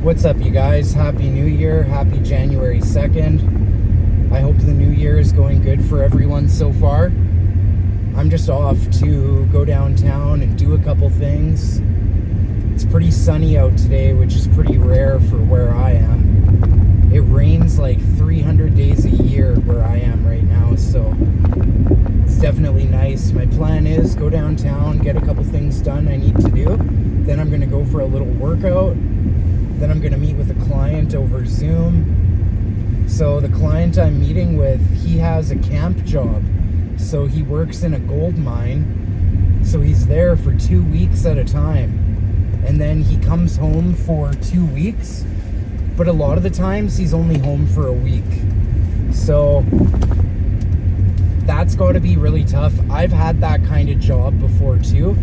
What's up, you guys? Happy New Year. Happy January 2nd. I hope the new year is going good for everyone so far. I'm just off to go downtown and do a couple things. It's pretty sunny out today, which is pretty rare for where I am. It rains like 300 days a year where I am right now, so it's definitely nice. My plan is go downtown, get a couple things done I need to do. Then I'm going to go for a little workout. Then I'm going to meet with a client over Zoom. So the client I'm meeting with, he has a camp job. So he works in a gold mine. So he's there for 2 weeks at a time. And then he comes home for 2 weeks. But a lot of the times he's only home for a week. So that's got to be really tough. I've had that kind of job before too.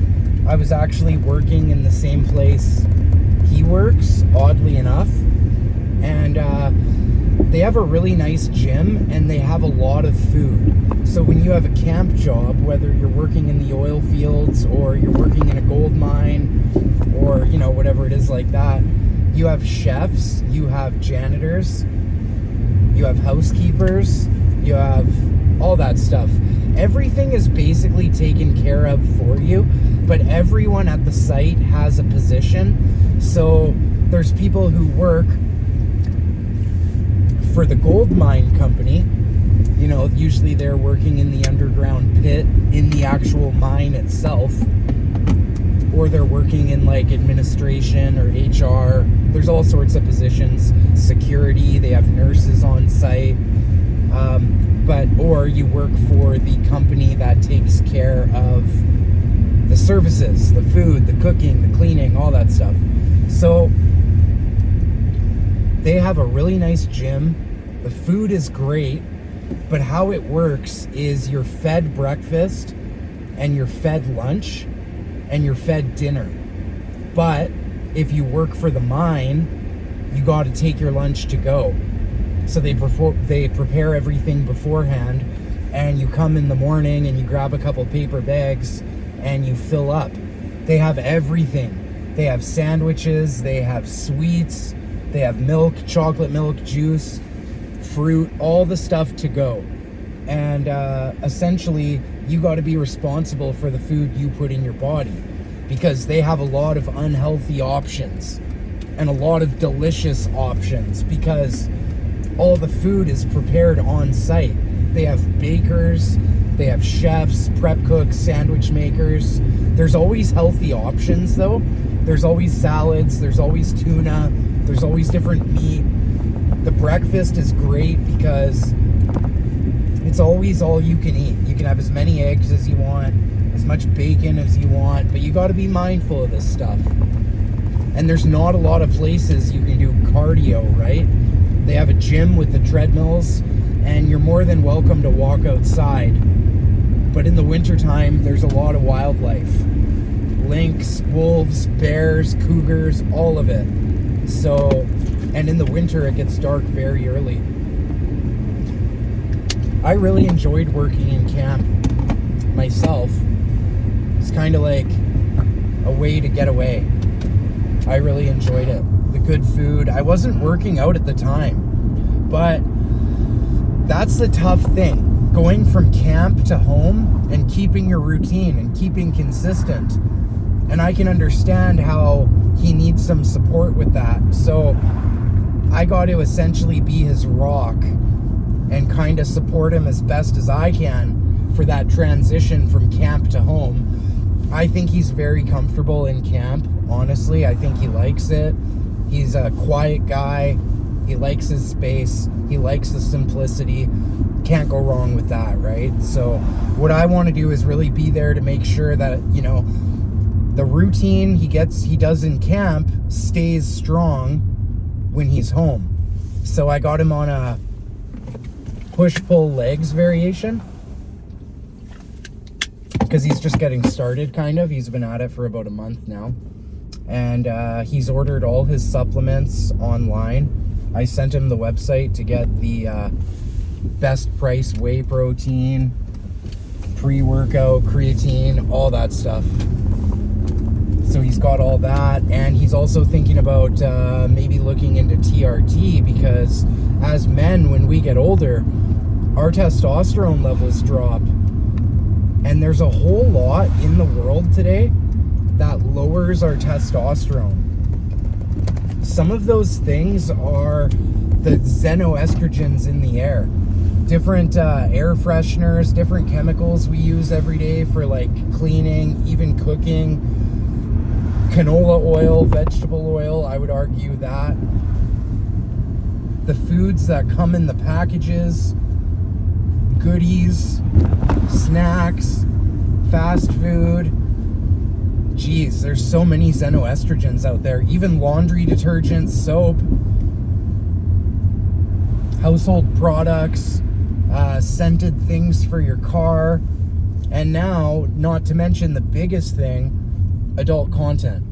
I was actually working in the same place he works, oddly enough, and they have a really nice gym and they have a lot of food. So when you have a camp job, whether you're working in the oil fields or you're working in a gold mine or whatever it is like that, you have chefs, you have janitors, you have housekeepers, you have all that stuff. Everything is basically taken care of for you, but everyone at the site has a position. So there's people who work for the gold mine company. Usually they're working in the underground pit in the actual mine itself, or they're working in like administration or HR. There's all sorts of positions. Security, they have nurses on site. Or you work for the company that takes care of the services, the food, the cooking, the cleaning, all that stuff. So they have a really nice gym. The food is great, but how it works is you're fed breakfast and you're fed lunch and you're fed dinner. But if you work for the mine, you got to take your lunch to go. So they prepare everything beforehand, and you come in the morning and you grab a couple paper bags and you fill up. They have everything. They have sandwiches, they have sweets, they have milk, chocolate milk, juice, fruit, all the stuff to go. And essentially, you got to be responsible for the food you put in your body, because they have a lot of unhealthy options and a lot of delicious options, because all the food is prepared on site. They have bakers, they have chefs, prep cooks, sandwich makers. There's always healthy options though. There's always salads, there's always tuna, there's always different meat. The breakfast is great because it's always all you can eat. You can have as many eggs as you want, as much bacon as you want, but you got to be mindful of this stuff. And there's not a lot of places you can do cardio, right? They have a gym with the treadmills, and you're more than welcome to walk outside. But in the wintertime, there's a lot of wildlife. Lynx, wolves, bears, cougars, all of it. So, and in the winter, it gets dark very early. I really enjoyed working in camp myself. It's kind of like a way to get away. I really enjoyed it. The good food. I wasn't working out at the time, but that's the tough thing. Going from camp to home and keeping your routine and keeping consistent. And I can understand how he needs some support with that. So I got to essentially be his rock and kind of support him as best as I can for that transition from camp to home. I think he's very comfortable in camp. Honestly, I think he likes it. He's a quiet guy. He likes his space. He likes the simplicity. Can't go wrong with that, right? So what I want to do is really be there to make sure that, the routine he does in camp stays strong when he's home. So I got him on a push-pull legs variation because he's just getting started, kind of. He's been at it for about a month now. And he's ordered all his supplements online. I sent him the website to get the best price whey protein, pre-workout, creatine, all that stuff. So he's got all that, and he's also thinking about maybe looking into TRT, because as men, when we get older, our testosterone levels drop. And there's a whole lot in the world today that lowers our testosterone. Some of those things are the xenoestrogens in the air. Different air fresheners, different chemicals we use every day for like cleaning, even cooking. Canola oil, vegetable oil, I would argue that. The foods that come in the packages, goodies, snacks, fast food. Geez, there's so many xenoestrogens out there. Even laundry detergent, soap, household products, scented things for your car, and now, not to mention the biggest thing, adult content.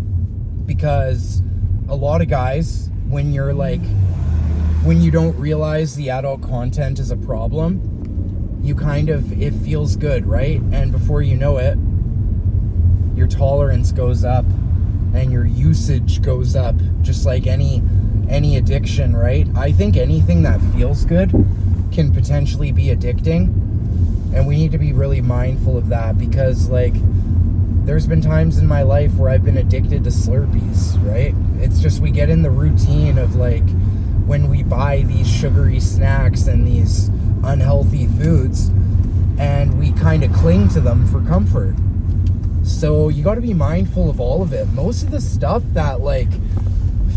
Because a lot of guys, when you don't realize the adult content is a problem, it feels good, right? And before you know it, your tolerance goes up and your usage goes up, just like any addiction, right? I think anything that feels good can potentially be addicting, and we need to be really mindful of that, because like there's been times in my life where I've been addicted to Slurpees, right? It's just we get in the routine of like when we buy these sugary snacks and these unhealthy foods, and we kind of cling to them for comfort. So you got to be mindful of all of it. Most of the stuff that like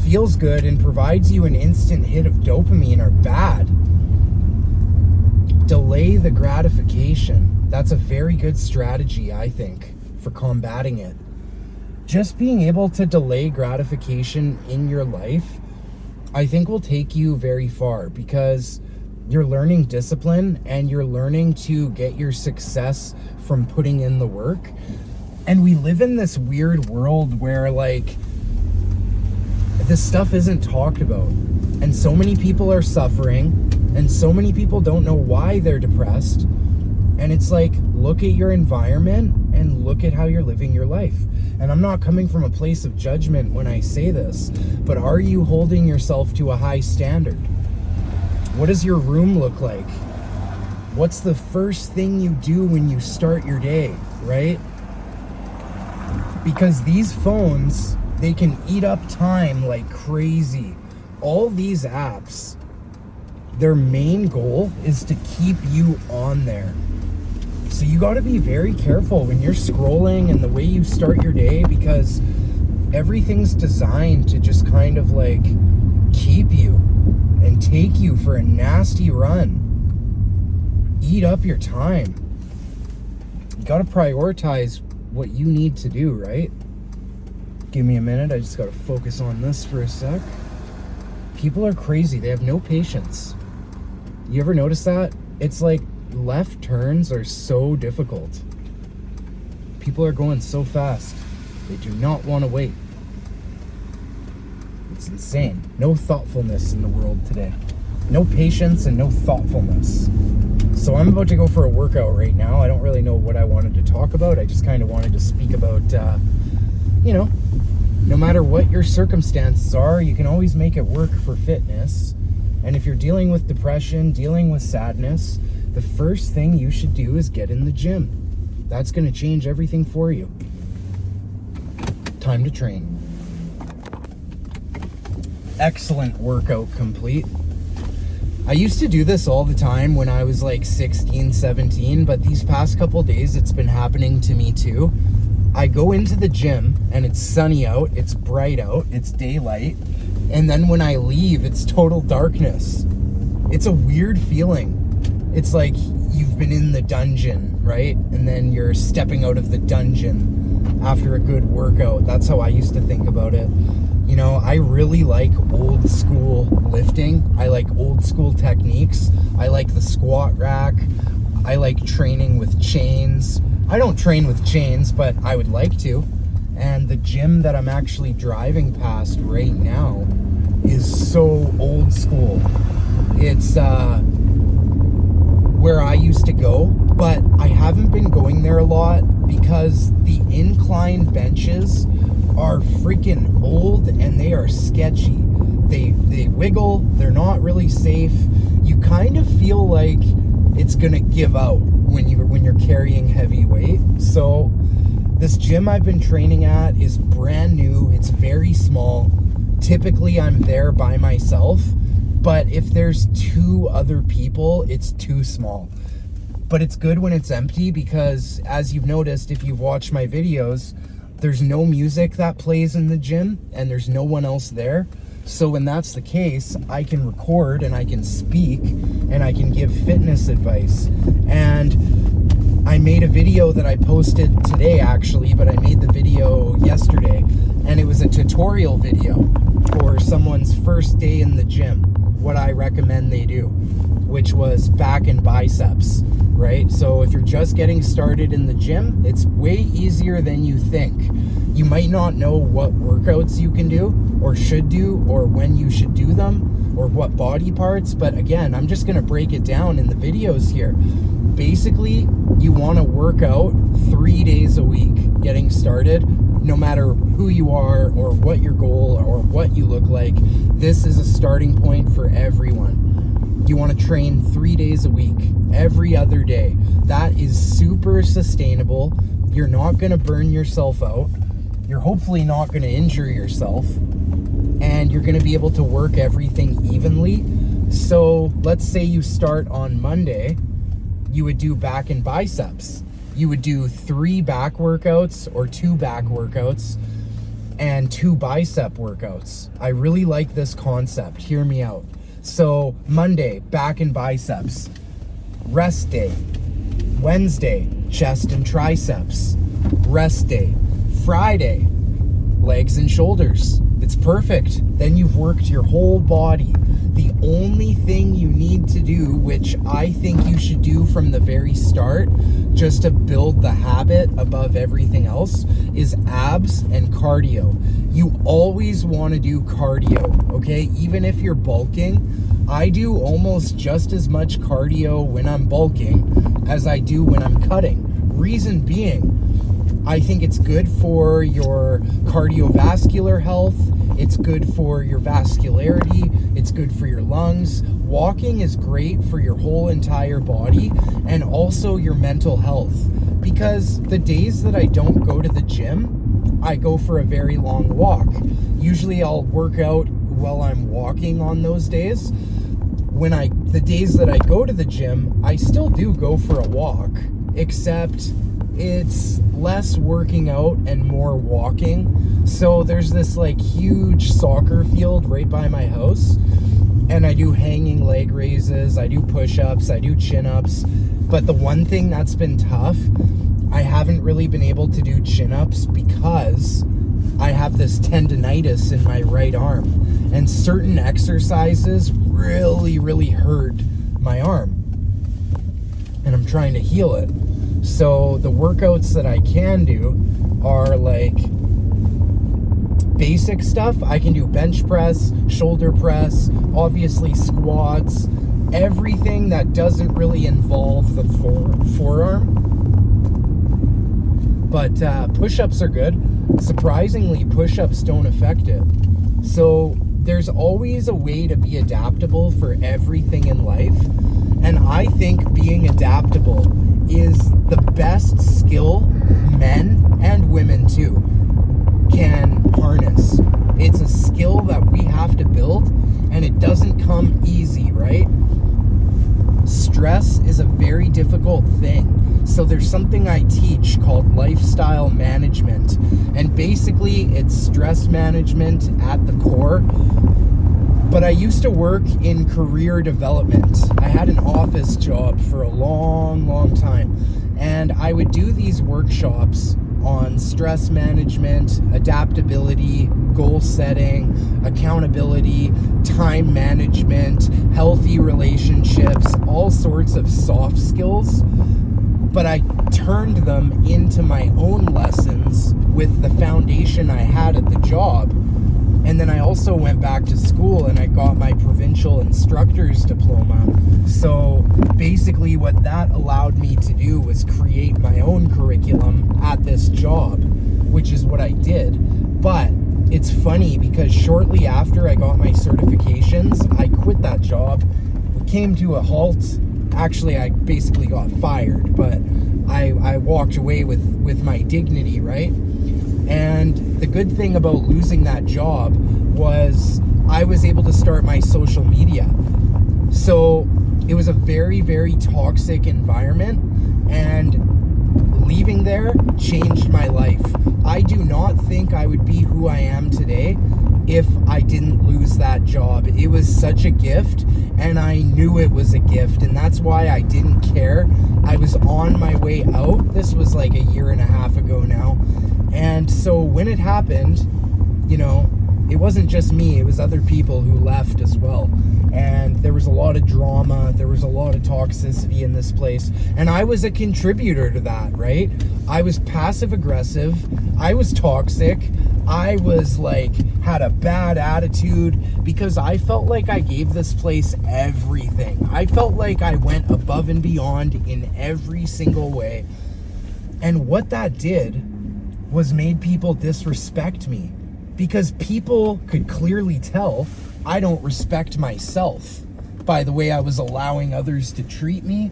feels good and provides you an instant hit of dopamine are bad. Delay the gratification. That's a very good strategy, I think, for combating it. Just being able to delay gratification in your life, I think, will take you very far, because you're learning discipline and you're learning to get your success from putting in the work. And we live in this weird world where like this stuff isn't talked about, and so many people are suffering, and so many people don't know why they're depressed. And it's like, look at your environment and look at how you're living your life. And I'm not coming from a place of judgment when I say this, but are you holding yourself to a high standard? What does your room look like? What's the first thing you do when you start your day, right? Because these phones, they can eat up time like crazy. All these apps, their main goal is to keep you on there. So you got to be very careful when you're scrolling and the way you start your day, because everything's designed to just kind of like keep you and take you for a nasty run. Eat up your time. You got to prioritize what you need to do, right? Give me a minute. I just got to focus on this for a sec. People are crazy. They have no patience. You ever notice that? It's like left turns are so difficult. People are going so fast. They do not want to wait. It's insane. No thoughtfulness in the world today. No patience and no thoughtfulness. So I'm about to go for a workout right now. I don't really know what I wanted to talk about. I just kind of wanted to speak about, no matter what your circumstances are, you can always make it work for fitness. And if you're dealing with depression, dealing with sadness, the first thing you should do is get in the gym. That's going to change everything for you. Time to train. Excellent workout complete. I used to do this all the time when I was like 16, 17, but these past couple days it's been happening to me too. I go into the gym and it's sunny out, it's bright out, it's daylight, and then when I leave, it's total darkness. It's a weird feeling. It's like you've been in the dungeon, right? And then you're stepping out of the dungeon after a good workout. That's how I used to think about it. You know, I really like old school lifting. I like old school techniques. I like the squat rack. I like training with chains. I don't train with chains, but I would like to. And the gym that I'm actually driving past right now is so old school. It's where I used to go, but I haven't been going there a lot because the incline benches are freaking old and they are sketchy. They wiggle, they're not really safe. You kind of feel like it's gonna give out when you're carrying heavy weight. So this gym I've been training at is brand new. It's very small. Typically I'm there by myself, but if there's 2 other people, it's too small. But it's good when it's empty because, as you've noticed if you've watched my videos, there's no music that plays in the gym and there's no one else there. So when that's the case, I can record and I can speak and I can give fitness advice. And I made a video that I posted today actually, but I made the video yesterday, and it was a tutorial video for someone's first day in the gym, what I recommend they do, which was back and biceps, right? So if you're just getting started in the gym, it's way easier than you think. You might not know what workouts you can do or should do or when you should do them or what body parts, but again, I'm just gonna break it down in the videos here. Basically, you wanna work out 3 days a week getting started, no matter who you are or what your goal or what you look like. This is a starting point for everyone. You want to train 3 days a week, every other day. That is super sustainable. You're not going to burn yourself out. You're hopefully not going to injure yourself. And you're going to be able to work everything evenly. So let's say you start on Monday, you would do back and biceps. You would do 3 back workouts or 2 back workouts and 2 bicep workouts. I really like this concept. Hear me out. So Monday, back and biceps. Rest day. Wednesday, chest and triceps. Rest day. Friday, legs and shoulders. It's perfect. Then you've worked your whole body. The only thing you need to do, which I think you should do from the very start, just to build the habit above everything else, is abs and cardio. You always want to do cardio, okay? Even if you're bulking, I do almost just as much cardio when I'm bulking as I do when I'm cutting. Reason being, I think it's good for your cardiovascular health. It's good for your vascularity. It's good for your lungs. Walking is great for your whole entire body and also your mental health. Because the days that I don't go to the gym, I go for a very long walk. Usually I'll work out while I'm walking on those days. The days that I go to the gym, I still do go for a walk, except it's less working out and more walking. So there's this like huge soccer field right by my house, and I do hanging leg raises, I do push-ups, I do chin-ups. But the one thing that's been tough, I haven't really been able to do chin-ups because I have this tendonitis in my right arm, and certain exercises really hurt my arm, and I'm trying to heal it. So the workouts that I can do are like basic stuff. I can do bench press, shoulder press, obviously squats, everything that doesn't really involve the forearm. But push-ups are good. Surprisingly, push-ups don't affect it. So there's always a way to be adaptable for everything in life. And I think being adaptable is the best skill men and women too can harness. It's a skill that we have to build, and it doesn't come easy, right? Stress is a very difficult thing. So there's something I teach called lifestyle management, and basically it's stress management at the core. But I used to work in career development. I had an office job for a long time, and I would do these workshops on stress management, adaptability, goal setting, accountability, time management, healthy relationships, all sorts of soft skills. But I turned them into my own lessons with the foundation I had at the job. And then I also went back to school and I got my provincial instructor's diploma. So basically what that allowed me to do was create my own curriculum at this job, which is what I did. But it's funny because shortly after I got my certifications, I quit that job. It came to a halt. Actually, I basically got fired, but I walked away with my dignity, right? And the good thing about losing that job was I was able to start my social media. So it was a very, very toxic environment, and leaving there changed my life. I do not think I would be who I am today if I didn't lose that job. It was such a gift, and I knew it was a gift, and that's why I didn't care. I was on my way out. This was like a year and a half ago now. And so when it happened, you know, it wasn't just me, it was other people who left as well. And there was a lot of drama, there was a lot of toxicity in this place. And I was a contributor to that, right? I was passive aggressive, I was toxic, I was like, had a bad attitude because I felt like I gave this place everything. I felt like I went above and beyond in every single way. And what that did was made people disrespect me, because people could clearly tell I don't respect myself by the way I was allowing others to treat me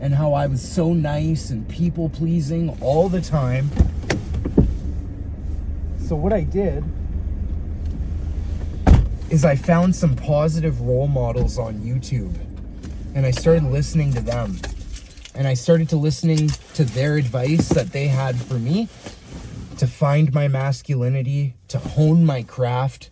and how I was so nice and people pleasing all the time. So what I did is I found some positive role models on YouTube, and I started listening to them, and I started to listening to their advice that they had for me to find my masculinity, to hone my craft,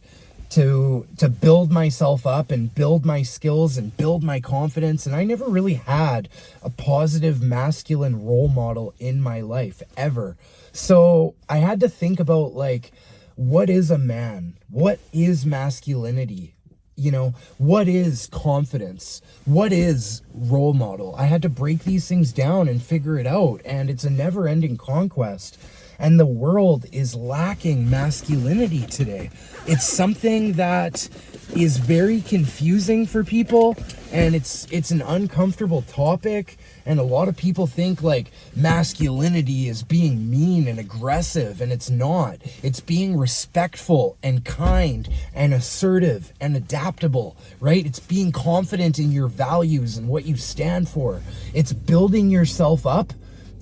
to build myself up and build my skills and build my confidence. And I never really had a positive masculine role model in my life ever. So I had to think about, like, what is a man? What is masculinity? You know, what is confidence? What is role model? I had to break these things down and figure it out. And it's a never-ending conquest. And the world is lacking masculinity today. It's something that is very confusing for people, and it's an uncomfortable topic. And a lot of people think like masculinity is being mean and aggressive, and it's not. It's being respectful and kind and assertive and adaptable, right? It's being confident in your values and what you stand for. It's building yourself up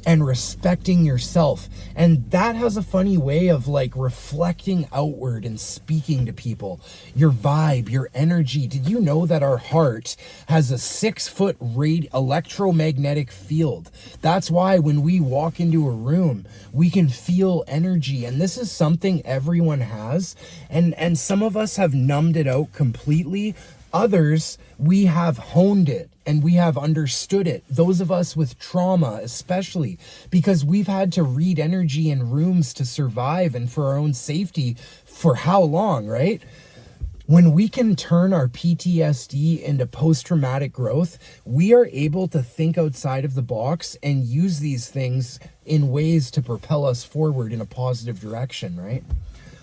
and respecting yourself. And that has a funny way of like reflecting outward and speaking to people. Your vibe, your energy. Did you know that our heart has a 6-foot electromagnetic field? That's why when we walk into a room, we can feel energy. And this is something everyone has. And some of us have numbed it out completely. Others, we have honed it and we have understood it. Those of us with trauma, especially, because we've had to read energy in rooms to survive and for our own safety for how long, right? When we can turn our PTSD into post-traumatic growth, we are able to think outside of the box and use these things in ways to propel us forward in a positive direction, right?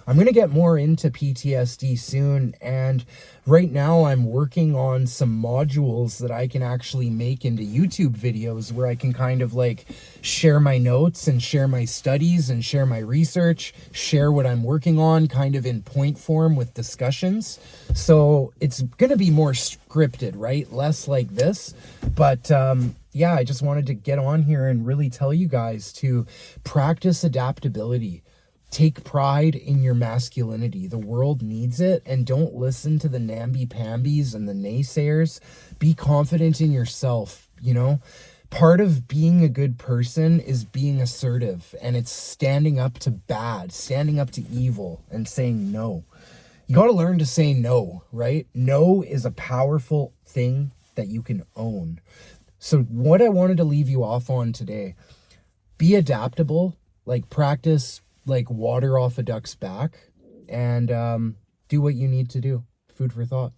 I'm going to get more into PTSD soon, and right now I'm working on some modules that I can actually make into YouTube videos where I can kind of like share my notes and share my studies and share my research, share what I'm working on kind of in point form with discussions. So it's going to be more scripted, right? Less like this, but yeah, I just wanted to get on here and really tell you guys to practice adaptability. Take pride in your masculinity. The world needs it, and don't listen to the namby-pambies and the naysayers. Be confident in yourself, you know? Part of being a good person is being assertive, and it's standing up to bad, standing up to evil, and saying no. You got to learn to say no, right? No is a powerful thing that you can own. So what I wanted to leave you off on today, be adaptable, like practice like water off a duck's back, and do what you need to do. Food for thought.